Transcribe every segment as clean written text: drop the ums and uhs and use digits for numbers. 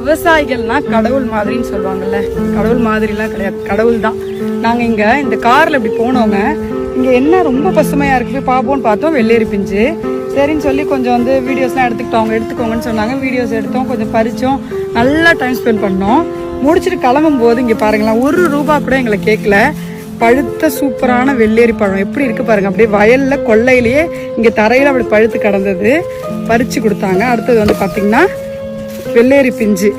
விவசாயிகள்னா கடவுள் மாதிரின்னு சொல்லுவாங்கல்ல, கடவுள் மாதிரிலாம் கிடையாது, கடவுள் தான். நாங்கள் இங்கே இந்த காரில் இப்படி போனோங்க, இங்கே என்ன ரொம்ப பசுமையாக இருக்குது போய் பார்ப்போம்னு பார்த்தோம், வெள்ளேரி பிஞ்சு. சரின்னு சொல்லி கொஞ்சம் வந்து வீடியோஸ்லாம் எடுத்துக்கிட்டோம், அவங்க எடுத்துக்கோங்கன்னு சொன்னாங்க. வீடியோஸ் எடுத்தோம், கொஞ்சம் பறித்தோம், நல்லா டைம் ஸ்பெண்ட் பண்ணோம். முடிச்சுட்டு கிளம்பும் போது இங்கே பாருங்களேன், ₹1 கூட எங்களை கேட்கல. பழுத்த சூப்பரான வெள்ளேரி பழம் எப்படி இருக்குது பாருங்கள், அப்படியே வயலில் கொள்ளையிலேயே இங்கே தரையில் அப்படி பழுத்து கிடந்தது, பறித்து கொடுத்தாங்க. அடுத்தது வந்து பார்த்திங்கன்னா வெள்ளேரி பிஞ்சு.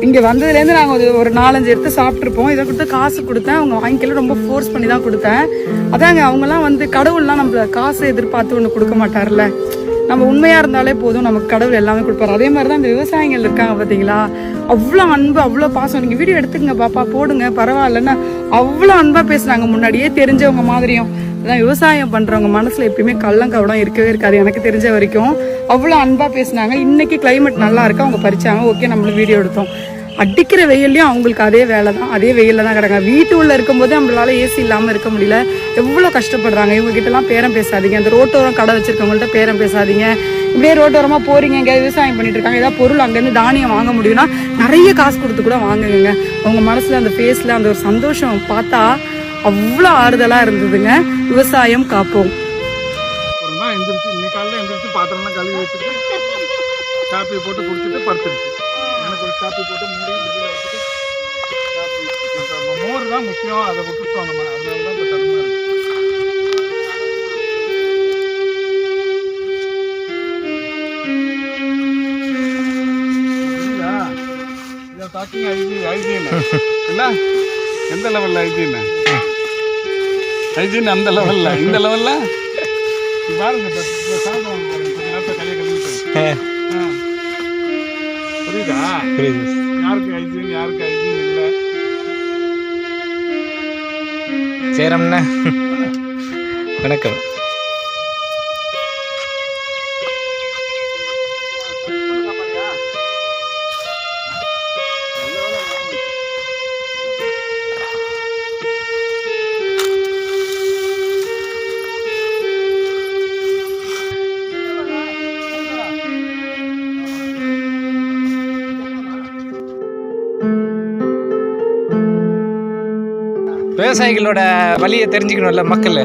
இங்கே வந்ததுலேருந்து நாங்கள் ஒரு 4-5 எடுத்து சாப்பிட்ருப்போம். இதை கொடுத்து காசு கொடுத்தேன், அவங்க வாங்கிக்கல, ரொம்ப ஃபோர்ஸ் பண்ணி தான் கொடுத்தேன். அதாங்க அவங்களாம் வந்து கடவுள்லாம் நம்மள காசு எதிர்பார்த்து ஒன்று கொடுக்க மாட்டார்ல, நம்ம உண்மையாக இருந்தாலே போதும், நமக்கு கடவுள் எல்லாமே கொடுப்பாரு. அதே மாதிரி தான் இந்த விவசாயிகள் இருக்காங்க பார்த்தீங்களா, அவ்வளோ அன்பு, அவ்வளோ பாசம். நீங்கள் வீடியோ எடுத்துக்கங்க பாப்பா, போடுங்க, பரவாயில்லன்னா அவ்வளோ அன்பாக பேசுனாங்க. முன்னாடியே தெரிஞ்சவங்க மாதிரியும். அதான் விவசாயம் பண்ணுறவங்க மனசில் எப்பயுமே கள்ளங்கவடம் இருக்கவே இருக்காது, எனக்கு தெரிஞ்ச வரைக்கும். அவ்வளோ அன்பாக பேசினாங்க. இன்னைக்கு கிளைமேட் நல்லா இருக்கு, அவங்க பறிச்சாங்க, ஓகே, நம்மளும் வீடியோ எடுத்தோம். அடிக்கிற வெயிலையும் அவங்களுக்கு அதே வேலை தான், அதே வெயிலில் தான் கிடக்காங்க. வீட்டு உள்ள இருக்கும்போது நம்மளால ஏசி இல்லாமல் இருக்க முடியல, எவ்வளோ கஷ்டப்படுறாங்க. இவங்ககிட்டலாம் பேரம் பேசாதீங்க, அந்த ரோட்டோரம் கடை வச்சிருக்கவங்கள்ட்ட பேரம் பேசாதீங்க. இப்படியே ரோட்டோரமாக போறீங்க, எங்கேயாவது விவசாயம் பண்ணிட்டு இருக்காங்க, ஏதாவது பொருள் அங்கேருந்து தானியம் வாங்க முடியும்னா நிறைய காசு கொடுத்து கூட வாங்குங்க. அவங்க மனசில் அந்த ஃபேஸில் அந்த ஒரு சந்தோஷம் பார்த்தா அவ்வளோ ஆறுதலாக இருந்ததுங்க. விவசாயம் காப்போம். பாத்திரம்லாம் கழுவி வச்சுட்டு காப்பியை போட்டு குடிச்சிட்டு படுத்துருச்சு. எனக்கு ஒரு காப்பி போட்டு மூடி வெளியில் வச்சுட்டு காப்பி. இப்போ மோர் தான் முக்கியம், அதை விட்டுட்டோம் நம்ம, அதனால தான் இப்போ தடுமா இருக்கு. டாக்கிங் ஹைஜீன் இல்லை, எந்த லெவலில் ஹைஜீன்? ஹைஜீன் அந்த லெவலில், இந்த லெவலில் பாருங்க. சாப்பிடுவாங்க பாருங்க, கொஞ்ச நேரத்தை கையை கழுவிட்டு. புரியுதா? யாருக்கு ஹைஜீன், யாருக்கு ஹைஜீன் இல்லை. சேரம்ண்ணா வணக்கம். விவசாயிகளோட வழியை தெரிஞ்சுக்கணும்ல மக்கள்.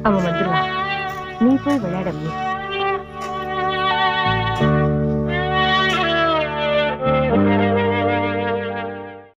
அவன் வந்துருவான், நீ போய் விளையாட.